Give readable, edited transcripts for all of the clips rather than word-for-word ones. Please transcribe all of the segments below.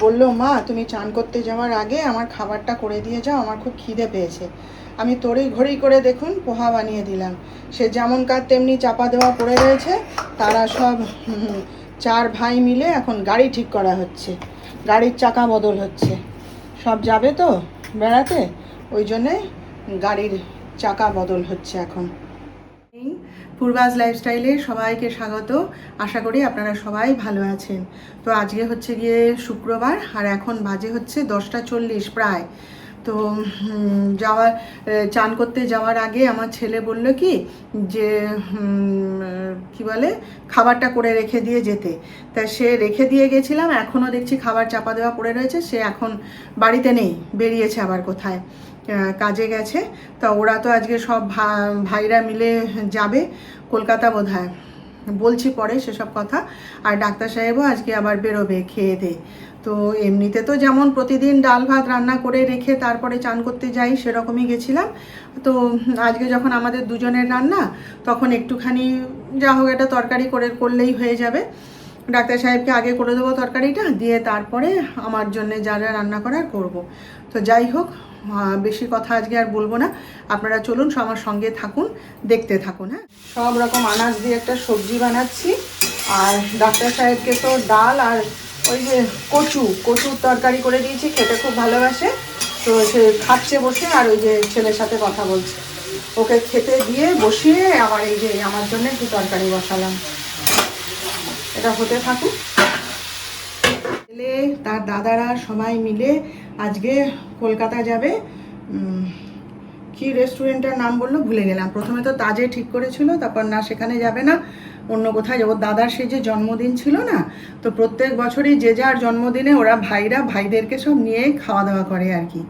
বললো, মা তুমি চান করতে যাওয়ার আগে আমার খাবারটা করে দিয়ে যাও, আমার খুব খিদে পেয়েছে। আমি তড়ি ঘড়ি করে দেখুন পোহা বানিয়ে দিলাম। সে যেমন কাজ তেমনি চাপা দেওয়া পড়ে রয়েছে। তারা সব চার ভাই মিলে এখন গাড়ি ঠিক করা হচ্ছে, গাড়ির চাকা বদল হচ্ছে। সব যাবে তো বেড়াতে, ওই জন্যে গাড়ির চাকা বদল হচ্ছে এখন। পূর্বাজ লাইফস্টাইলে সবাইকে স্বাগত। আশা করি আপনারা সবাই ভালো আছেন। তো আজকে হচ্ছে গিয়ে শুক্রবার, আর এখন বাজে হচ্ছে 10:40 প্রায়। তো চান করতে যাওয়ার আগে আমার ছেলে বলল কি যে কি বলে খাবারটা করে রেখে দিয়ে যেতে। তা সে রেখে দিয়ে গেছিলাম, এখনও দেখছি খাবার চাপা দেওয়া পড়ে রয়েছে। সে এখন বাড়িতে নেই, বেরিয়েছে আবার কোথায় কাজে গেছে। তা ওরা তো আজকে সব ভাইরা মিলে যাবে কলকাতা বোধহয়, বলছি পরে সেসব কথা। আর ডাক্তার সাহেবও আজকে আবার বেরোবে খেয়ে দে। তো এমনিতে তো যেমন প্রতিদিন ডাল ভাত রান্না করে রেখে তারপরে চান করতে যাই, সেরকমই গেছিলাম। তো আজকে যখন আমাদের দুজনের রান্না, তখন একটুখানি যা হোক একটা তরকারি করলেই হয়ে যাবে। ডাক্তার সাহেবকে আগে করে দেবো তরকারিটা দিয়ে, তারপরে আমার জন্যে যা যা রান্না করার করব। তো যাই হোক, বেশি কথা আজকে আর বলবো না। আপনারা চলুন আমার সঙ্গে থাকুন, দেখতে থাকুন। হ্যাঁ, সব রকম আনাজ দিয়ে একটা সবজি বানাচ্ছি। আর ডাক্তার সাহেবকে তো ডাল আর ওই যে কচুর তরকারি করে দিয়েছি, খেতে খুব ভালোবাসে। তো সে খাচ্ছে বসে, আর ওই যে ছেলের সাথে কথা বলছে। ওকে খেতে দিয়ে বসিয়ে আবার এই যে আমার জন্য একটু তরকারি বসালাম। এটা হতে থাকুক। ছেলে তার দাদারা সবাই মিলে আজকে কলকাতা যাবে। কি রেস্টুরেন্টের নাম বললো ভুলে গেলাম। প্রথমে তো তাজে ঠিক করেছিল, তারপর না সেখানে যাবে না, অন্য কোথায় যাবো। দাদার সেই যে জন্মদিন ছিল না, তো প্রত্যেক বছরই যে যার জন্মদিনে ওরা ভাইদেরকে সব নিয়ে খাওয়া দাওয়া করে আর কি।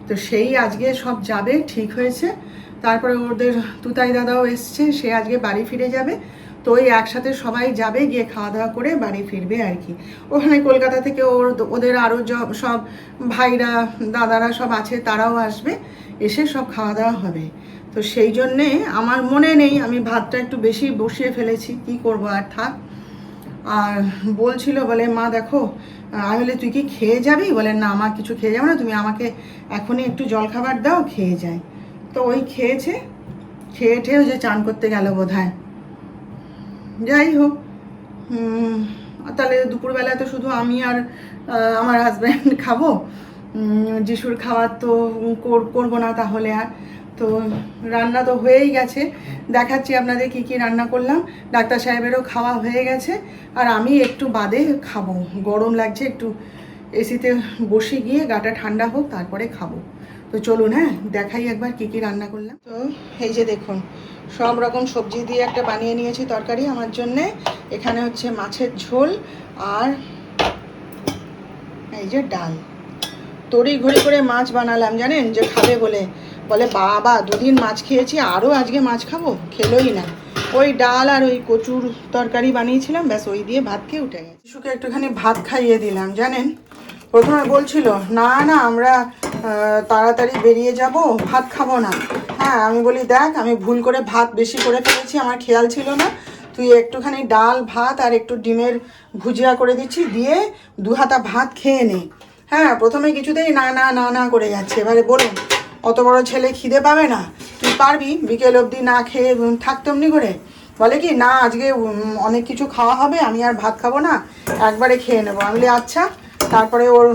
তো সেই আজকে সব যাবে ঠিক হয়েছে। তারপরে ওদের তুতাই দাদাও এসছে, সে আজকে বাড়ি ফিরে যাবে। তো ওই একসাথে সবাই যাবে, গিয়ে খাওয়া দাওয়া করে বাড়ি ফিরবে আর কি। ওখানে কলকাতা থেকে ওদের আরও সব ভাইরা দাদারা সব আছে, তারাও আসবে, এসে সব খাওয়া দাওয়া হবে। তো সেই জন্যে আমার মনে নেই, আমি ভাতটা একটু বেশি বসিয়ে ফেলেছি, কি করব আর থাক। আর বলছিল বলে, মা দেখো, আমি বলে তুই কি খেয়ে যাবি? বলে না, আমার কিছু খেয়ে যাবো না, তুমি আমাকে এখনই একটু জলখাবার দাও, খেয়ে যায়। তো ওই খেয়েছে, খেয়েও যে চান করতে গেল বোধহয়। যাই হোক, তাহলে দুপুরবেলায় তো শুধু আমি আর আমার হাজব্যান্ড খাবো। যিশুর খাওয়ার তো করবো না তাহলে আর। তো রান্না তো হয়েই গেছে, দেখাচ্ছি আপনাদের কি কি রান্না করলাম। ডাক্তার সাহেবেরও খাওয়া হয়ে গেছে, আর আমি একটু বাদে খাবো। গরম লাগছে, একটু এসিতে বসে গিয়ে গাটা ঠান্ডা হোক তারপরে খাবো। তো চলুন, হ্যাঁ দেখাই একবার কি কি রান্না করলাম। তো এই যে দেখুন, সব রকম সবজি দিয়ে একটা বানিয়ে নিয়েছি তরকারি আমার জন্যে। এখানে হচ্ছে মাছের ঝোল, আর এই যে ডাল। তড়ি ঘড়ি করে মাছ বানালাম জানেন, যে খাবে বলে। বলে বাবা, দুদিন মাছ খেয়েছি, আরও আজকে মাছ খাবো, খেলোই না। ওই ডাল আর ওই কচুর তরকারি বানিয়েছিলাম, ব্যাস ওই দিয়ে ভাত খেয়ে উঠে গেছে। শিশুকে একটুখানি ভাত খাইয়ে দিলাম জানেন। প্রথমে বলছিল না না আমরা তাড়াতাড়ি বেরিয়ে যাব, ভাত খাবো না। হ্যাঁ, আমি বলি দেখ, আমি ভুল করে ভাত বেশি করে ফেলেছি, আমার খেয়াল ছিল না। তুই একটুখানি ডাল ভাত আর একটু ডিমের ভুজিয়া করে দিচ্ছি, দিয়ে 2 হাতা ভাত খেয়ে নে। হ্যাঁ, প্রথমে কিছুতেই না না না না করে যাচ্ছে। এবারে বলুন, অত বড় ছেলে খিদে পাবে না? তুই পারবি বিকেল অবধি না খেয়ে থাকতে অমনি করে? বলে কি না, আজকে অনেক কিছু খাওয়া হবে, আমি আর ভাত খাবো না, একবারে খেয়ে নেবো। আমি বলি আচ্ছা। তারপরে ওর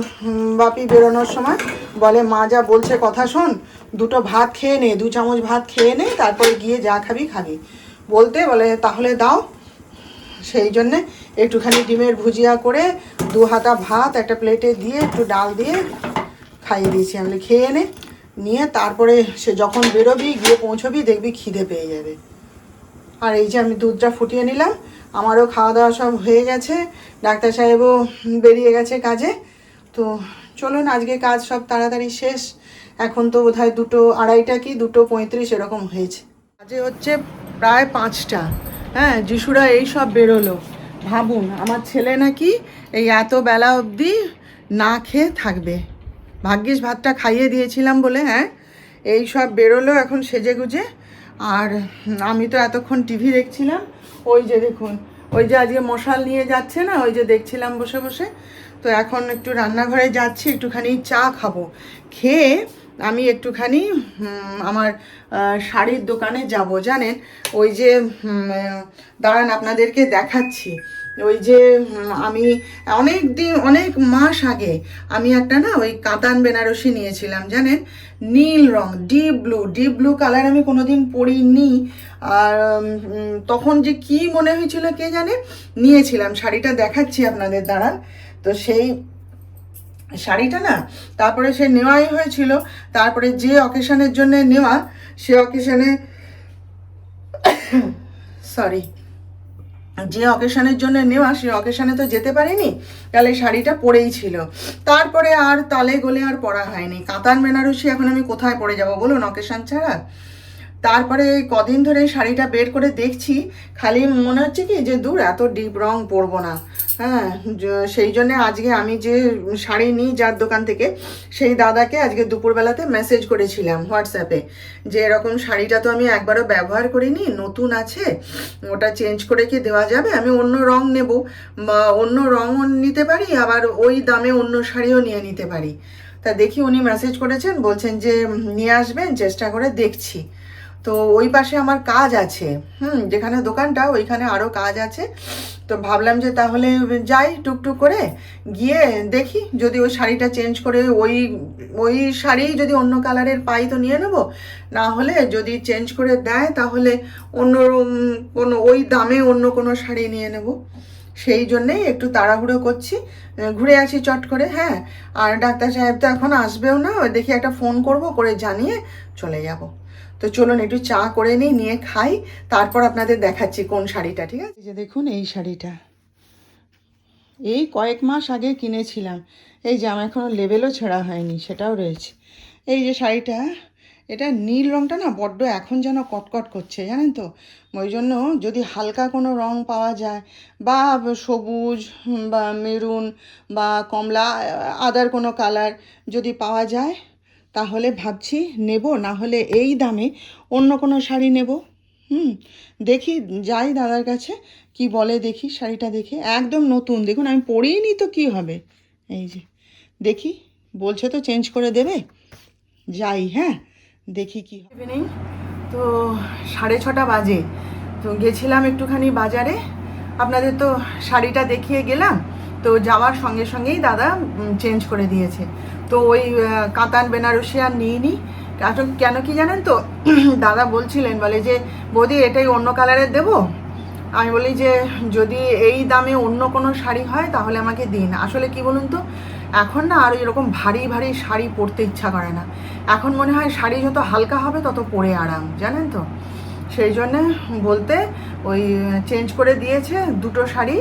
বাপি বেরোনোর সময় বলে, মা যা বলছে কথা শোন, 2টো ভাত খেয়ে নে, 2 চামচ ভাত খেয়ে নে, তারপরে গিয়ে যা খাবি খাবি। বলতে বলে তাহলে দাও। সেই জন্যে একটুখানি ডিমের ভুজিয়া করে 2 হাতা ভাত একটা প্লেটে দিয়ে একটু ডাল দিয়ে খাইয়ে দিয়েছি। আমি খেয়ে নে, নিয়ে তারপরে সে যখন বেরোবি, গিয়ে পৌঁছবি, দেখবি খিদে পেয়ে যাবে। আর এই যে আমি দুধটা ফুটিয়ে নিলাম, আমারও খাওয়া দাওয়া সব হয়ে গেছে। ডাক্তার সাহেবও বেরিয়ে গেছে কাজে। তো চলুন, আজকে কাজ সব তাড়াতাড়ি শেষ। এখন তো বোধহয় 2টো 2:30 কি 2:35 এরকম হয়েছে। কাজে হচ্ছে প্রায় 5টা। হ্যাঁ, যিশুরা এই সব বেরোলো। ভাবুন, আমার ছেলে নাকি এই এত বেলা অবধি না খেয়ে থাকবে। ভাগ্যিস ভাতটা খাইয়ে দিয়েছিলাম বলে। হ্যাঁ, এই সব বেরোলো এখন সেজে গুজে। আর আমি তো এতক্ষণ টিভি দেখছিলাম। ওই যে দেখুন, ওই যে আজকে মশাল নিয়ে যাচ্ছে না, ওই যে দেখছিলাম বসে বসে। তো এখন একটু রান্নাঘরে যাচ্ছি, একটুখানি চা খাবো। খেয়ে আমি একটুখানি আমার শাড়ির দোকানে যাব, জানেন। ওই যে দাঁড়ান আপনাদেরকে দেখাচ্ছি। ওই যে আমি অনেক মাস আগে আমি একটা না ওই কাতান বেনারসি নিয়েছিলাম, জানেন, নীল রং, ডিপ ব্লু কালার। আমি কোনোদিন পরিনি, আর তখন যে কি মনে হয়েছিল কে জানে, নিয়েছিলাম। শাড়িটা দেখাচ্ছি আপনাদের, দাঁড়ান। তো সেই শাড়িটা না তারপরে সে নেওয়াই হয়েছিল। তারপরে যে অকেশনের জন্য নেওয়া, সে অকেশনে সরি যে অকেশনের জন্য নেওয়া, সে অকেশনে তো যেতে পারিনি, তাহলে শাড়িটা পরেই ছিল। তারপরে আর তালে গোলে আর পরা হয়নি। কাতান বেনারসি এখন আমি কোথায় পরে যাব বলুন অকেশন ছাড়া। তারপরে কদিন ধরে শাড়িটা বের করে দেখছি, খালি মনে হচ্ছে কি যে দূর এত ডিপ রং পরবো না। হ্যাঁ, সেই জন্যে আজকে আমি যে শাড়ি নিই যার দোকান থেকে, সেই দাদাকে আজকে দুপুরবেলাতে মেসেজ করেছিলাম হোয়াটসঅ্যাপে, যে এরকম শাড়িটা তো আমি একবারও ব্যবহার করিনি, নতুন আছে, ওটা চেঞ্জ করে কি দেওয়া যাবে? আমি অন্য রং নেব, বা অন্য রঙও নিতে পারি, আবার ওই দামে অন্য শাড়িও নিয়ে নিতে পারি। তা দেখি উনি মেসেজ করেছেন, বলছেন যে নিয়ে আসবেন, চেষ্টা করে দেখছি। তো ওই পাশে আমার কাজ আছে, যেখানে দোকানটা ওইখানে আরও কাজ আছে। তো ভাবলাম যে তাহলে যাই টুকটুক করে গিয়ে দেখি, যদি ওই শাড়িটা চেঞ্জ করে ওই শাড়ি যদি অন্য কালারের পাই তো নিয়ে নেব, না হলে যদি চেঞ্জ করে দেয় তাহলে অন্য কোনো ওই দামে অন্য কোনো শাড়ি নিয়ে নেব। সেই জন্যেই একটু তাড়াহুড়ো করছি, ঘুরে আসি চট করে। হ্যাঁ, আর ডাক্তার সাহেব তো এখন আসবেও না, দেখি একটা ফোন করব, করে জানিয়ে চলে যাব। তো চলুন একটু চা করে নিয়ে খাই, তারপর আপনাদের দেখাচ্ছি কোন শাড়িটা। ঠিক আছে, যে দেখুন এই শাড়িটা এই কয়েক মাস আগে কিনেছিলাম। এই যে আমার এখনও লেবেলও ছেঁড়া হয়নি, সেটাও রয়েছে। এই যে শাড়িটা, এটা নীল রঙটা না বড্ড এখন যেন কটকট করছে, জানেন তো। ওই জন্য যদি হালকা কোনো রং পাওয়া যায়, বা সবুজ বা মেরুন বা কমলা, আদার কোনো কালার যদি পাওয়া যায়, তাহলে ভাবছি নেব, না হলে এই দামে অন্য কোনো শাড়ি নেব। দেখি, যাই দাদার কাছে, কি বলে দেখি। শাড়িটা দেখে একদম নতুন, দেখুন আমি পরিনি তো কি হবে। এই যে দেখি, বলছে তো চেঞ্জ করে দেবে, যাই। হ্যাঁ, দেখি কি হবে। নেই তো 6:30 বাজে। তো গেছিলাম একটুখানি বাজারে, আপনাদের তো শাড়িটা দেখিয়ে গেলাম। তো যাওয়ার সঙ্গে সঙ্গেই দাদা চেঞ্জ করে দিয়েছে। তো ওই কাতান বেনারসি আর নিইনি। কেন কি জানেন তো, দাদা বলছিলেন, বলে যে বৌদি এটাই অন্য কালারের দেবো। আমি বলি যে যদি এই দামে অন্য কোনো শাড়ি হয় তাহলে আমাকে দিন। আসলে কি বলুন তো, এখন না আর এরকম ভারী ভারী শাড়ি পরতে ইচ্ছা করে না। এখন মনে হয় শাড়ি যত হালকা হবে তত পরে আরাম, জানেন তো। সেই জন্যে বলতে ওই চেঞ্জ করে দিয়েছে দুটো শাড়ি।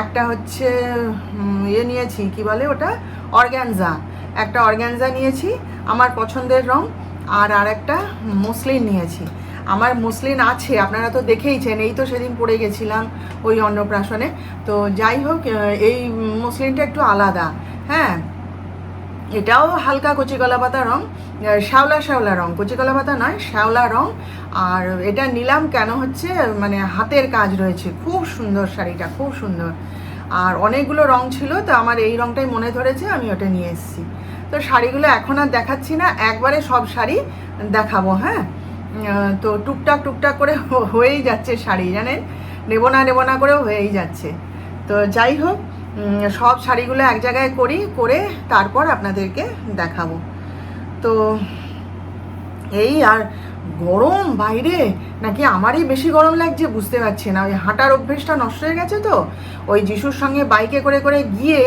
একটা হচ্ছে নিয়েছি, কি বলে ওটা, অর্গ্যানজা। একটা অর্গ্যানজা নিয়েছি আমার পছন্দের রং, আর একটা মসলিন নিয়েছি। আমার মসলিন আছে, আপনারা তো দেখেইছেন, এই তো সেদিন পরে গেছিলাম ওই অন্নপ্রাশনে। তো যাই হোক, এই মসলিনটা একটু আলাদা। হ্যাঁ, এটাও হালকা কচি কলা পাতা রং, শ্যাওলা রং, কচি কলা পাতা নয়, শ্যাওলা রং। আর এটা নিলাম কেন হচ্ছে, মানে হাতের কাজ রয়েছে, খুব সুন্দর শাড়িটা, খুব সুন্দর। আর অনেকগুলো রং ছিল, তো আমার এই রংটাই মনে ধরেছে, আমি ওটা নিয়ে এসেছি। তো শাড়িগুলো এখন আর দেখাচ্ছি না, একবারে সব শাড়ি দেখাবো। হ্যাঁ, তো টুকটাক করে হয়েই যাচ্ছে শাড়ি, জানেন, নেবো না করেও হয়েই যাচ্ছে। তো যাই হোক, সব শাড়িগুলো এক জায়গায় করে তারপর আপনাদেরকে দেখাবো। তো এই, আর গরম বাইরে, নাকি আমারই বেশি গরম লাগছে বুঝতে পারছি না। ওই হাঁটার অভ্যেসটা নষ্ট হয়ে গেছে, তো ওই যিশুর সঙ্গে বাইকে করে গিয়ে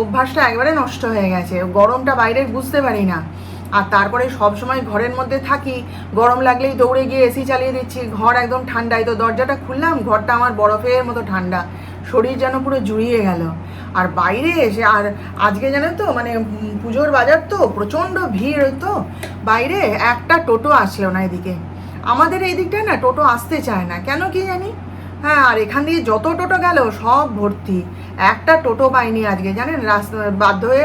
অভ্যাসটা একবারে নষ্ট হয়ে গেছে। গরমটা বাইরের বুঝতে পারি না। আর তারপরে সব সময় ঘরের মধ্যে থাকি, গরম লাগলেই দৌড়ে গিয়ে এসি চালিয়ে দিচ্ছি, ঘর একদম ঠান্ডায়। তো দরজাটা খুললাম, ঘরটা আমার বরফের মতো ঠান্ডা, শরীর যেন পুরো জুড়িয়ে গেল। আর বাইরে এসে, আর আজকে জানেন তো, মানে পুজোর বাজার তো প্রচণ্ড ভিড়, তো বাইরে একটা টোটো আসলো না এদিকে। আমাদের এই দিকটায় না টোটো আসতে চায় না, কেন কি জানি। হ্যাঁ, আর এখান দিয়ে যত টোটো গেল সব ভর্তি, একটা টোটো পাইনি আজকে, জানেন। বাধ্য হয়ে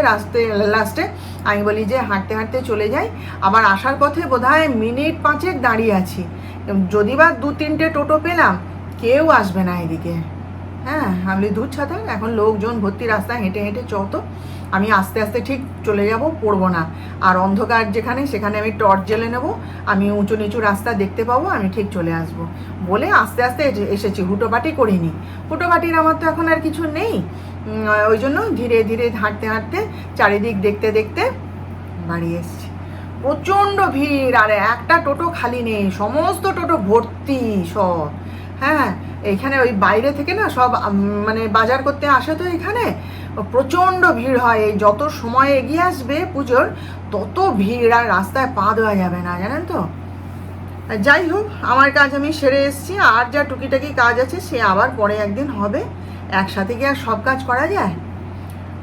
লাস্টে আমি বলি যে হাঁটতে চলে যাই। আবার আসার পথে বোধহয় মিনিট 5 দাঁড়িয়ে আছি, যদি বা 2-3টে টোটো পেলাম, কেউ আসবে না এদিকে। হ্যাঁ আমি দূর ছাতা, এখন লোকজন ভর্তি রাস্তায় হেঁটে হেঁটে চত, আমি আস্তে আস্তে ঠিক চলে যাব, পড়বো না। আর অন্ধকার যেখানে সেখানে আমি টর্চ জ্বেলে নেবো, আমি উঁচু নিচু রাস্তা দেখতে পাবো, আমি ঠিক চলে আসব বলে আস্তে আস্তে এসেছি, হুটোপাটি করিনি। হুটোপাটির আমার তো এখন আর কিছু নেই, ওই জন্য ধীরে ধীরে হাঁটতে হাঁটতে চারিদিক দেখতে দেখতে বাড়ি এসছি। প্রচণ্ড ভিড়, আর একটা টোটো খালি নেই, সমস্ত টোটো ভর্তি সব। হ্যাঁ এইখানে ওই বাইরে থেকে না সব মানে বাজার করতে আসে, তো এখানে প্রচণ্ড ভিড় হয়। এই যত সময় এগিয়ে আসবে পুজোর তত ভিড়, আর রাস্তায় পা দেওয়া যাবে না, জানেন তো। যাই হোক, আমার কাজ আমি সেরে এসেছি, আর যা টুকিটাকি কাজ আছে সে আবার পরে একদিন হবে, একসাথে কি আর সব কাজ করা যায়।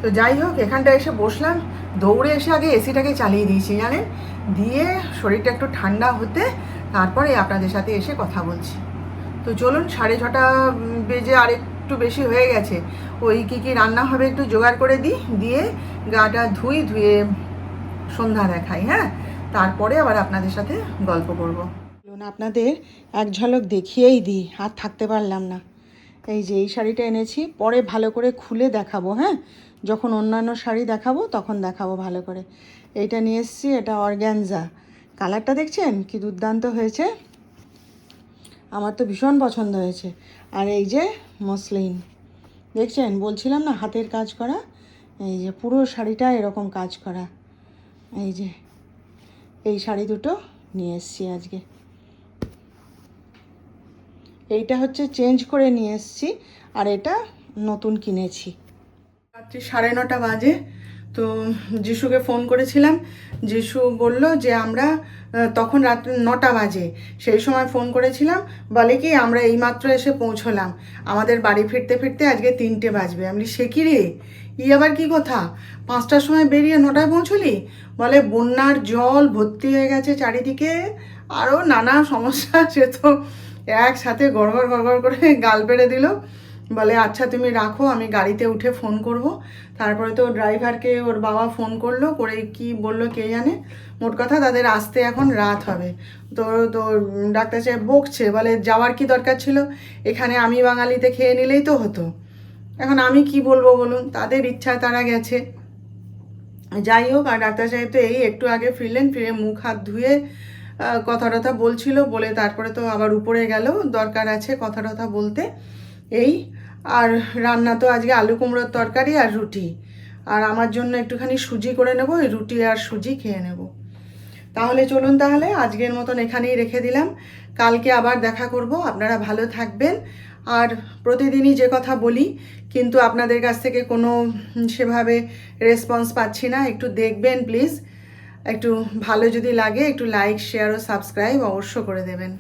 তো যাই হোক, এখানটা এসে বসলাম, দৌড়ে এসে আগে এসিটাকে চালিয়ে দিয়েছি জানেন, দিয়ে শরীরটা একটু ঠান্ডা হতে তারপরে আপনাদের সাথে এসে কথা বলছি। তো চলুন, 6:30 বেজে আর একটু বেশি হয়ে গেছে, ওই কী কী রান্না হবে একটু জোগাড় করে দিই, দিয়ে গাটা ধুয়ে সন্ধ্যা দেখাই। হ্যাঁ, তারপরে আবার আপনাদের সাথে গল্প করব। চলুন আপনাদের এক ঝলক দেখিয়েই দিই, আর থাকতে পারলাম না। এই যে এই শাড়িটা এনেছি, পরে ভালো করে খুলে দেখাবো। হ্যাঁ, যখন অন্যান্য শাড়ি দেখাবো তখন দেখাবো ভালো করে। এইটা নিয়ে এসেছি, এটা অর্গ্যানজা, কালারটা দেখছেন কি দুর্দান্ত হয়েছে, আমার তো ভীষণ পছন্দ হয়েছে। আর এই যে মসলিন, দেখছেন বলছিলাম না হাতের কাজ করা, এই যে পুরো শাড়িটা এরকম কাজ করা। এই যে এই শাড়ি দুটো নিয়ে এসেছি আজকে। এইটা হচ্ছে চেঞ্জ করে নিয়ে এসেছি, আর এটা নতুন কিনেছি। রাত্রি 9:30 বাজে, তো যিশুকে ফোন করেছিলাম, যিশু বলল যে আমরা তখন রাত 9টা বাজে, সেই সময় ফোন করেছিলাম, বলে কি আমরা এইমাত্র এসে পৌঁছলাম, আমাদের বাড়ি ফিরতে ফিরতে আজকে 3টে বাজবে। আমি সে কি রে, আবার কি কথা, 5টার সময় বেরিয়ে 9টায় পৌঁছলি? বলে বন্যার জল ভর্তি হয়ে গেছে চারিদিকে, আরও নানা সমস্যা, সে তো একসাথে গড়গড় গড়গড় করে গাল পেড়ে দিল। বলে আচ্ছা তুমি রাখো, আমি গাড়িতে উঠে ফোন করব। তারপরে তো ড্রাইভারকে ওর বাবা ফোন করলো, করে কি বললো কে জানে, মোট কথা তাদের আসতে এখন রাত হবে। তো তো ডাক্তার সাহেব বকছে, বলে যাওয়ার কি দরকার ছিল, এখানে আমি বাঙালিতে খেয়ে নিলেই তো হতো। এখন আমি কি বলবো বলুন, তাদের ইচ্ছায় তারা গেছে। যাই হোক, আর ডাক্তার সাহেব তো এই একটু আগে ফিরলেন, ফিরে মুখ হাত ধুয়ে কথা টথা বলছিল, বলে তারপরে তো আবার উপরে গেল, দরকার আছে কথা টথা বলতে। এই আর রান্না তো আজকে আলু কুমড়োর তরকারি আর রুটি, আর আমার জন্য একটুখানি সুজি করে নেব, এই রুটি আর সুজি খেয়ে নেব। তাহলে চলুন, তাহলে আজকের মতন এখানেই রেখে দিলাম, কালকে আবার দেখা করব। আপনারা ভালো থাকবেন, আর প্রতিদিনই যে কথা বলি কিন্তু আপনাদের কাছ থেকে কোনো সেভাবে রেসপন্স পাচ্ছি না, একটু দেখবেন প্লিজ, একটু ভালো যদি লাগে একটু লাইক শেয়ার ও সাবস্ক্রাইব অবশ্য করে দেবেন।